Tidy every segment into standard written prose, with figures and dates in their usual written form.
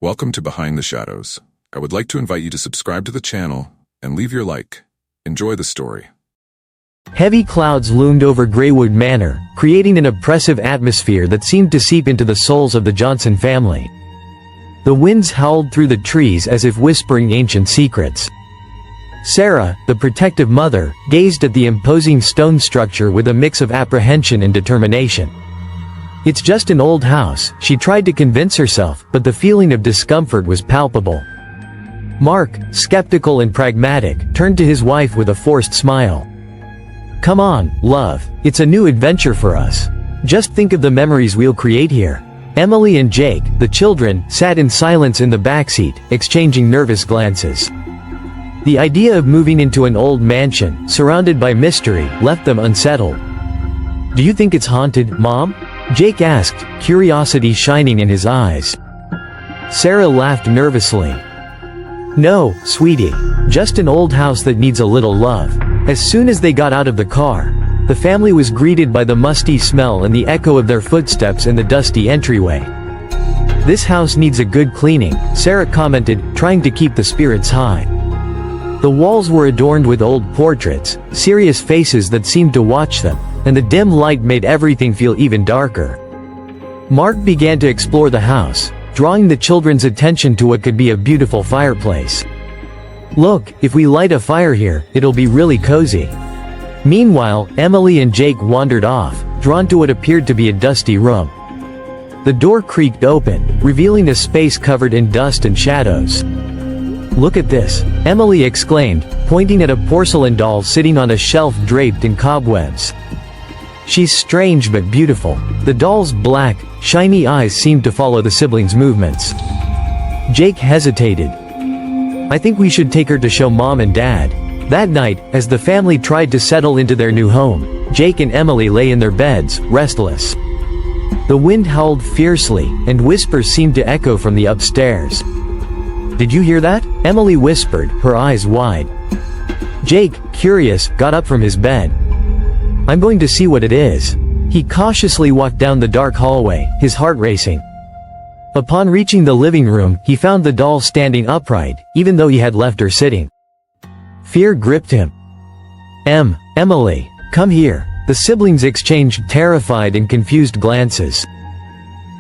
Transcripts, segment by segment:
Welcome to Behind the Shadows. I would like to invite you to subscribe to the channel and leave your like. Enjoy the story. Heavy clouds loomed over Greywood Manor, creating an oppressive atmosphere that seemed to seep into the souls of the Johnson family. The winds howled through the trees as if whispering ancient secrets. Sarah, the protective mother, gazed at the imposing stone structure with a mix of apprehension and determination. "It's just an old house," she tried to convince herself, but the feeling of discomfort was palpable. Mark, skeptical and pragmatic, turned to his wife with a forced smile. "Come on, love, it's a new adventure for us. Just think of the memories we'll create here." Emily and Jake, the children, sat in silence in the backseat, exchanging nervous glances. The idea of moving into an old mansion, surrounded by mystery, left them unsettled. "Do you think it's haunted, Mom?" Jake asked, curiosity shining in his eyes. Sarah laughed nervously. "No, sweetie. Just an old house that needs a little love." As soon as they got out of the car, the family was greeted by the musty smell and the echo of their footsteps in the dusty entryway. "This house needs a good cleaning," Sarah commented, trying to keep the spirits high. The walls were adorned with old portraits, serious faces that seemed to watch them, and the dim light made everything feel even darker. Mark began to explore the house, drawing the children's attention to what could be a beautiful fireplace. "Look, if we light a fire here, it'll be really cozy." Meanwhile, Emily and Jake wandered off, drawn to what appeared to be a dusty room. The door creaked open, revealing a space covered in dust and shadows. "Look at this," Emily exclaimed, pointing at a porcelain doll sitting on a shelf draped in cobwebs. "She's strange but beautiful." The doll's black, shiny eyes seemed to follow the siblings' movements. Jake hesitated. "I think we should take her to show Mom and Dad." That night, as the family tried to settle into their new home, Jake and Emily lay in their beds, restless. The wind howled fiercely, and whispers seemed to echo from the upstairs. "Did you hear that?" Emily whispered, her eyes wide. Jake, curious, got up from his bed. "I'm going to see what it is." He cautiously walked down the dark hallway, his heart racing. Upon reaching the living room, he found the doll standing upright, even though he had left her sitting. Fear gripped him. Emily, come here." The siblings exchanged terrified and confused glances.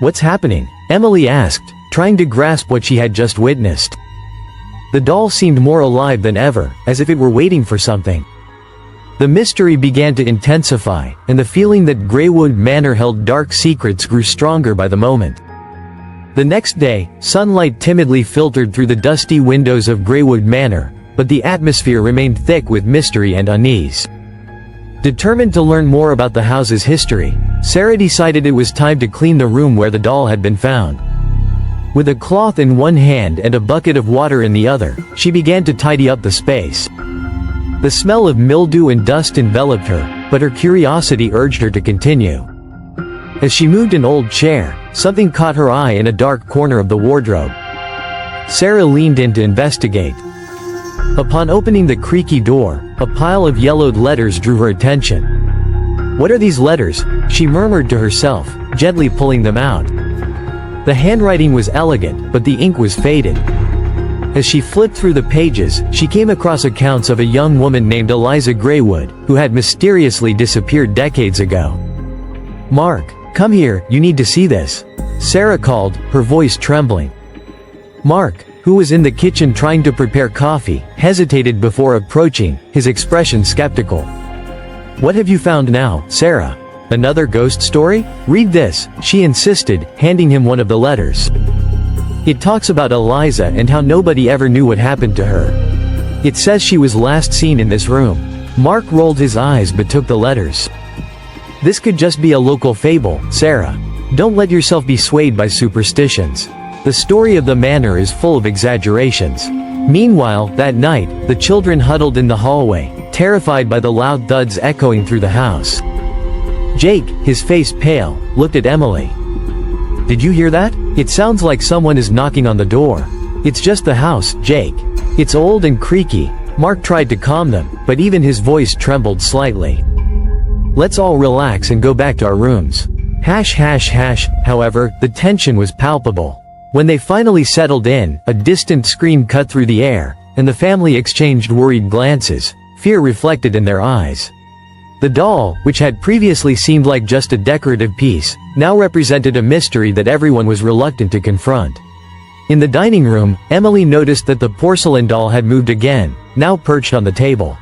"What's happening?" Emily asked, trying to grasp what she had just witnessed. The doll seemed more alive than ever, as if it were waiting for something. The mystery began to intensify, and the feeling that Greywood Manor held dark secrets grew stronger by the moment. The next day, sunlight timidly filtered through the dusty windows of Greywood Manor, but the atmosphere remained thick with mystery and unease. Determined to learn more about the house's history, Sarah decided it was time to clean the room where the doll had been found. With a cloth in one hand and a bucket of water in the other, she began to tidy up the space. The smell of mildew and dust enveloped her, but her curiosity urged her to continue. As she moved an old chair, something caught her eye in a dark corner of the wardrobe. Sarah leaned in to investigate. Upon opening the creaky door, a pile of yellowed letters drew her attention. "What are these letters?" she murmured to herself, gently pulling them out. The handwriting was elegant, but the ink was faded. As she flipped through the pages, she came across accounts of a young woman named Eliza Greywood, who had mysteriously disappeared decades ago. "Mark, come here, you need to see this," Sarah called, her voice trembling. Mark, who was in the kitchen trying to prepare coffee, hesitated before approaching, his expression skeptical. "What have you found now, Sarah? Another ghost story? Read this," she insisted, handing him one of the letters. "It talks about Eliza and how nobody ever knew what happened to her. It says she was last seen in this room." Mark rolled his eyes but took the letters. "This could just be a local fable, Sarah. Don't let yourself be swayed by superstitions. The story of the manor is full of exaggerations." Meanwhile, that night, the children huddled in the hallway, terrified by the loud thuds echoing through the house. Jake, his face pale, looked at Emily. "Did you hear that? It sounds like someone is knocking on the door." "It's just the house, Jake. It's old and creaky." Mark tried to calm them, but even his voice trembled slightly. "Let's all relax and go back to our rooms." However, the tension was palpable. When they finally settled in, a distant scream cut through the air, and the family exchanged worried glances, fear reflected in their eyes. The doll, which had previously seemed like just a decorative piece, now represented a mystery that everyone was reluctant to confront. In the dining room, Emily noticed that the porcelain doll had moved again, now perched on the table.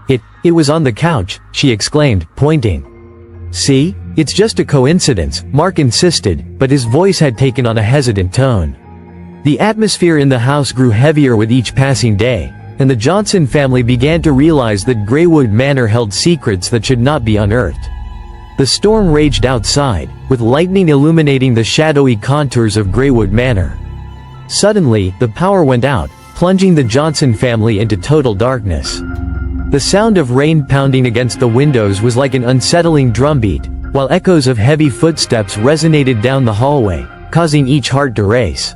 It was on the couch, she exclaimed, pointing. See? It's just a coincidence, Mark insisted, but his voice had taken on a hesitant tone. The atmosphere in the house grew heavier with each passing day, and the Johnson family began to realize that Greywood Manor held secrets that should not be unearthed. The storm raged outside, with lightning illuminating the shadowy contours of Greywood Manor. Suddenly, the power went out, plunging the Johnson family into total darkness. The sound of rain pounding against the windows was like an unsettling drumbeat, while echoes of heavy footsteps resonated down the hallway, causing each heart to race.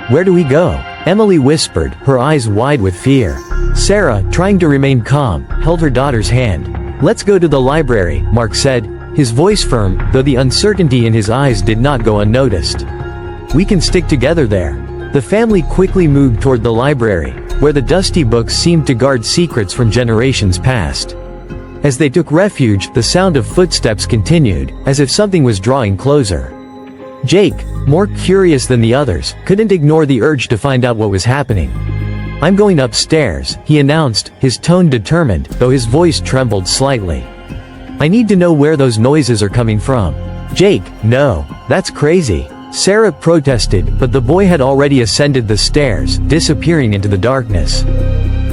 "Where do we go?" Emily whispered, her eyes wide with fear. Sarah, trying to remain calm, held her daughter's hand. "Let's go to the library," Mark said, his voice firm, though the uncertainty in his eyes did not go unnoticed. "We can stick together there." The family quickly moved toward the library, where the dusty books seemed to guard secrets from generations past. As they took refuge, the sound of footsteps continued, as if something was drawing closer. Jake, more curious than the others, couldn't ignore the urge to find out what was happening. "I'm going upstairs," he announced, his tone determined, though his voice trembled slightly. "I need to know where those noises are coming from." "Jake, no, that's crazy," Sarah protested, but the boy had already ascended the stairs, disappearing into the darkness.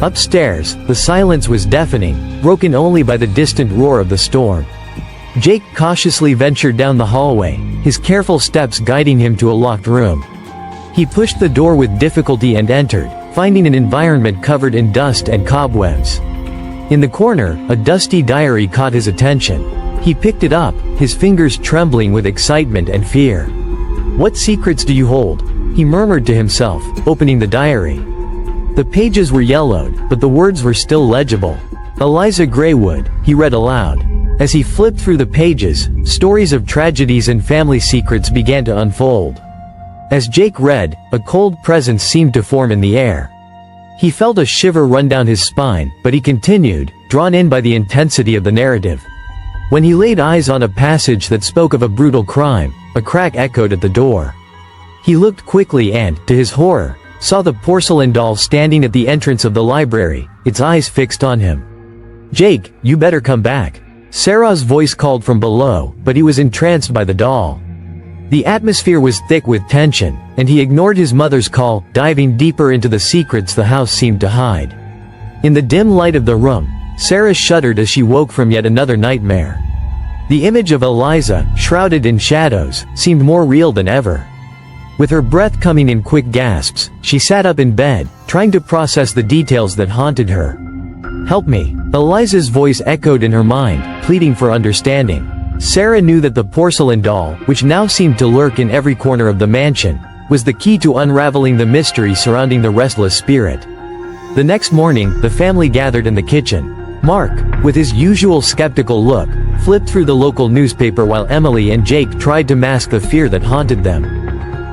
Upstairs, the silence was deafening, broken only by the distant roar of the storm. Jake cautiously ventured down the hallway, his careful steps guiding him to a locked room. He pushed the door with difficulty and entered, finding an environment covered in dust and cobwebs. In the corner, a dusty diary caught his attention. He picked it up, his fingers trembling with excitement and fear. "What secrets do you hold?" he murmured to himself, opening the diary. The pages were yellowed, but the words were still legible. "Eliza Greywood," he read aloud. As he flipped through the pages, stories of tragedies and family secrets began to unfold. As Jake read, a cold presence seemed to form in the air. He felt a shiver run down his spine, but he continued, drawn in by the intensity of the narrative. When he laid eyes on a passage that spoke of a brutal crime, a crack echoed at the door. He looked quickly and, to his horror, saw the porcelain doll standing at the entrance of the library, its eyes fixed on him. "Jake, you better come back." Sarah's voice called from below, but he was entranced by the doll. The atmosphere was thick with tension, and he ignored his mother's call, diving deeper into the secrets the house seemed to hide. In the dim light of the room, Sarah shuddered as she woke from yet another nightmare. The image of Eliza, shrouded in shadows, seemed more real than ever. With her breath coming in quick gasps, she sat up in bed, trying to process the details that haunted her. "Help me." Eliza's voice echoed in her mind, pleading for understanding. Sarah knew that the porcelain doll, which now seemed to lurk in every corner of the mansion, was the key to unraveling the mystery surrounding the restless spirit. The next morning, the family gathered in the kitchen. Mark, with his usual skeptical look, flipped through the local newspaper while Emily and Jake tried to mask the fear that haunted them.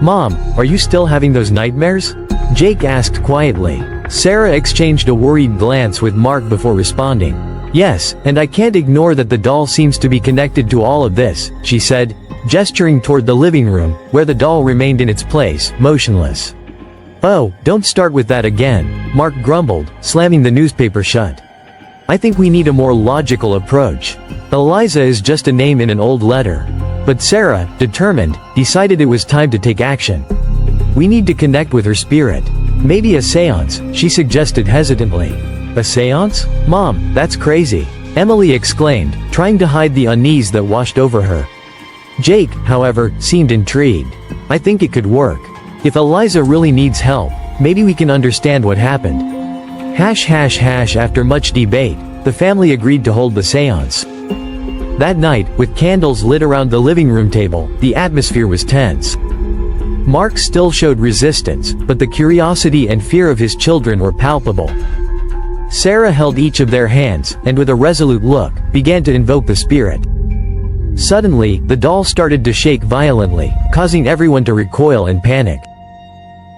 "Mom, are you still having those nightmares?" Jake asked quietly. Sarah exchanged a worried glance with Mark before responding. "Yes, and I can't ignore that the doll seems to be connected to all of this," she said, gesturing toward the living room, where the doll remained in its place, motionless. "Oh, don't start with that again," Mark grumbled, slamming the newspaper shut. "I think we need a more logical approach. Eliza is just a name in an old letter." But Sarah, determined, decided it was time to take action. "We need to connect with her spirit. Maybe a seance," she suggested hesitantly. "A seance? Mom, that's crazy," Emily exclaimed, trying to hide the unease that washed over her. Jake, however, seemed intrigued. "I think it could work. If Eliza really needs help, maybe we can understand what happened." After much debate, the family agreed to hold the seance. That night, with candles lit around the living room table, the atmosphere was tense. Mark still showed resistance, but the curiosity and fear of his children were palpable. Sarah held each of their hands, and with a resolute look, began to invoke the spirit. Suddenly, the doll started to shake violently, causing everyone to recoil in panic.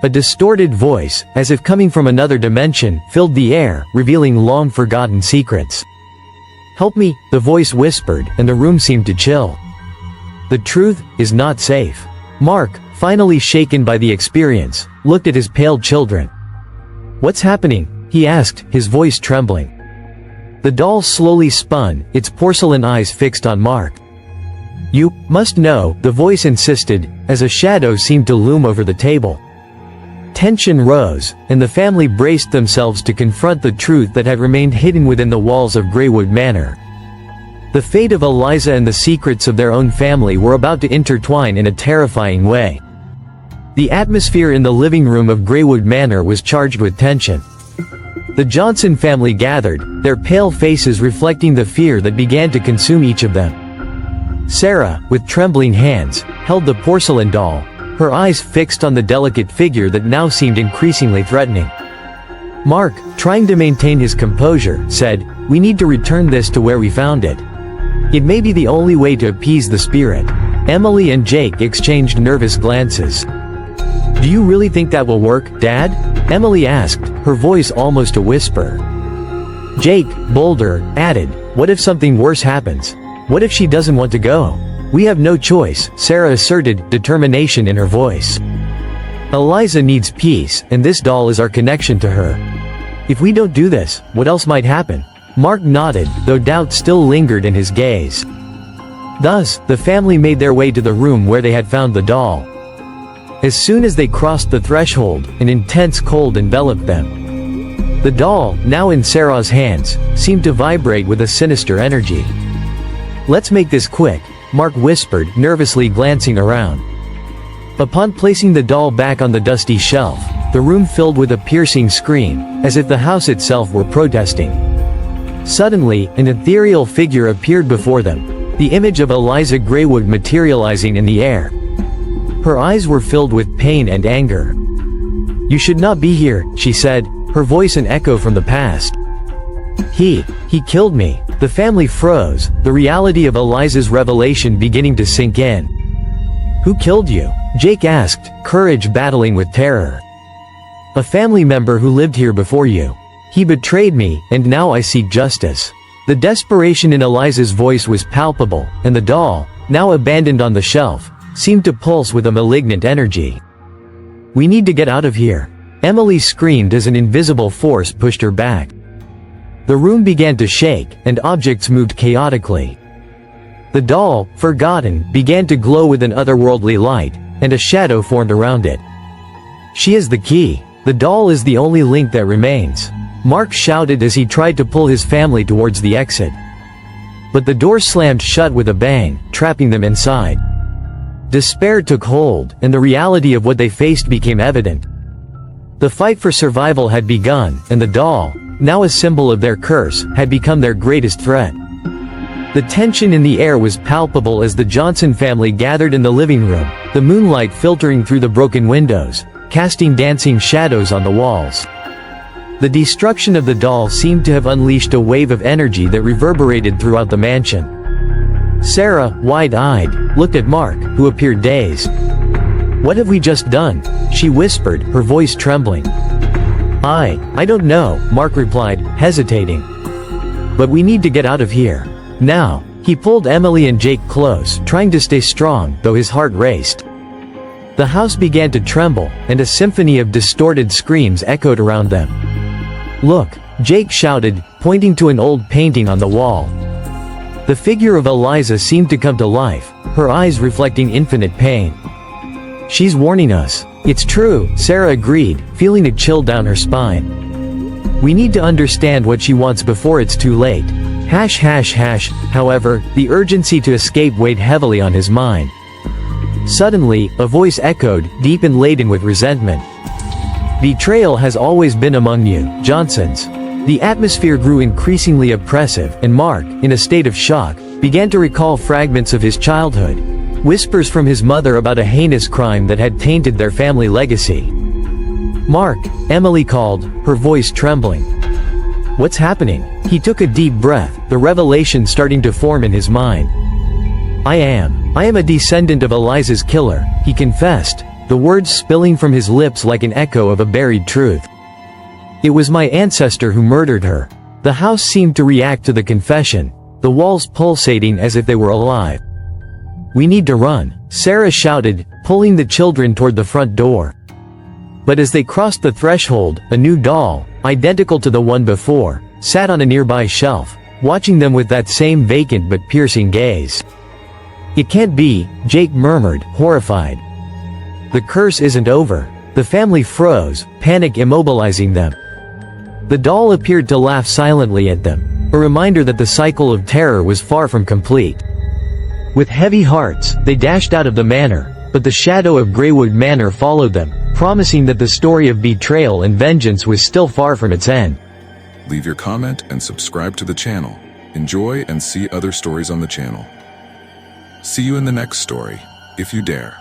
A distorted voice, as if coming from another dimension, filled the air, revealing long-forgotten secrets. "Help me," the voice whispered, and the room seemed to chill. "The truth is not safe." Mark, finally shaken by the experience, looked at his pale children. "What's happening?" he asked, his voice trembling. The doll slowly spun, its porcelain eyes fixed on Mark. "You must know," the voice insisted, as a shadow seemed to loom over the table. Tension rose, and the family braced themselves to confront the truth that had remained hidden within the walls of Greywood Manor. The fate of Eliza and the secrets of their own family were about to intertwine in a terrifying way. The atmosphere in the living room of Greywood Manor was charged with tension. The Johnson family gathered, their pale faces reflecting the fear that began to consume each of them. Sarah, with trembling hands, held the porcelain doll, her eyes fixed on the delicate figure that now seemed increasingly threatening. Mark, trying to maintain his composure, said, "We need to return this to where we found it. It may be the only way to appease the spirit." Emily and Jake exchanged nervous glances. "Do you really think that will work, Dad?" Emily asked, her voice almost a whisper. Jake, bolder, added, "What if something worse happens? What if she doesn't want to go?" "We have no choice," Sarah asserted, determination in her voice. "Eliza needs peace, and this doll is our connection to her. If we don't do this, what else might happen?" Mark nodded, though doubt still lingered in his gaze. Thus, the family made their way to the room where they had found the doll. As soon as they crossed the threshold, an intense cold enveloped them. The doll, now in Sarah's hands, seemed to vibrate with a sinister energy. "Let's make this quick," Mark whispered, nervously glancing around. Upon placing the doll back on the dusty shelf, the room filled with a piercing scream, as if the house itself were protesting. Suddenly, an ethereal figure appeared before them, the image of Eliza Greywood materializing in the air. Her eyes were filled with pain and anger. "You should not be here," she said, her voice an echo from the past. He killed me." The family froze, the reality of Eliza's revelation beginning to sink in. "Who killed you?" Jake asked, courage battling with terror. "A family member who lived here before you. He betrayed me, and now I seek justice." The desperation in Eliza's voice was palpable, and the doll, now abandoned on the shelf, seemed to pulse with a malignant energy. "We need to get out of here," Emily screamed as an invisible force pushed her back. The room began to shake, and objects moved chaotically. The doll, forgotten, began to glow with an otherworldly light, and a shadow formed around it. "She is the key. The doll is the only link that remains," Mark shouted as he tried to pull his family towards the exit. But the door slammed shut with a bang, trapping them inside. Despair took hold, and the reality of what they faced became evident. The fight for survival had begun, and the doll, now a symbol of their curse, had become their greatest threat. The tension in the air was palpable as the Johnson family gathered in the living room, the moonlight filtering through the broken windows, casting dancing shadows on the walls. The destruction of the doll seemed to have unleashed a wave of energy that reverberated throughout the mansion. Sarah, wide-eyed, looked at Mark, who appeared dazed. "What have we just done?" she whispered, her voice trembling. I don't know," Mark replied, hesitating. "But we need to get out of here. Now." He pulled Emily and Jake close, trying to stay strong, though his heart raced. The house began to tremble, and a symphony of distorted screams echoed around them. "Look," Jake shouted, pointing to an old painting on the wall. The figure of Eliza seemed to come to life, her eyes reflecting infinite pain. "She's warning us." "It's true," Sarah agreed, feeling a chill down her spine. "We need to understand what she wants before it's too late." However, the urgency to escape weighed heavily on his mind. Suddenly, a voice echoed, deep and laden with resentment. "Betrayal has always been among you, Johnsons." The atmosphere grew increasingly oppressive, and Mark, in a state of shock, began to recall fragments of his childhood. Whispers from his mother about a heinous crime that had tainted their family legacy. "Mark," Emily called, her voice trembling. "What's happening?" He took a deep breath, the revelation starting to form in his mind. I am a descendant of Eliza's killer," he confessed, the words spilling from his lips like an echo of a buried truth. "It was my ancestor who murdered her." The house seemed to react to the confession, the walls pulsating as if they were alive. "We need to run," Sarah shouted, pulling the children toward the front door. But as they crossed the threshold, a new doll, identical to the one before, sat on a nearby shelf, watching them with that same vacant but piercing gaze. "It can't be," Jake murmured, horrified. "The curse isn't over." The family froze, panic immobilizing them. The doll appeared to laugh silently at them, a reminder that the cycle of terror was far from complete. With heavy hearts, they dashed out of the manor, but the shadow of Greywood Manor followed them, promising that the story of betrayal and vengeance was still far from its end. Leave your comment and subscribe to the channel. Enjoy and see other stories on the channel. See you in the next story, if you dare.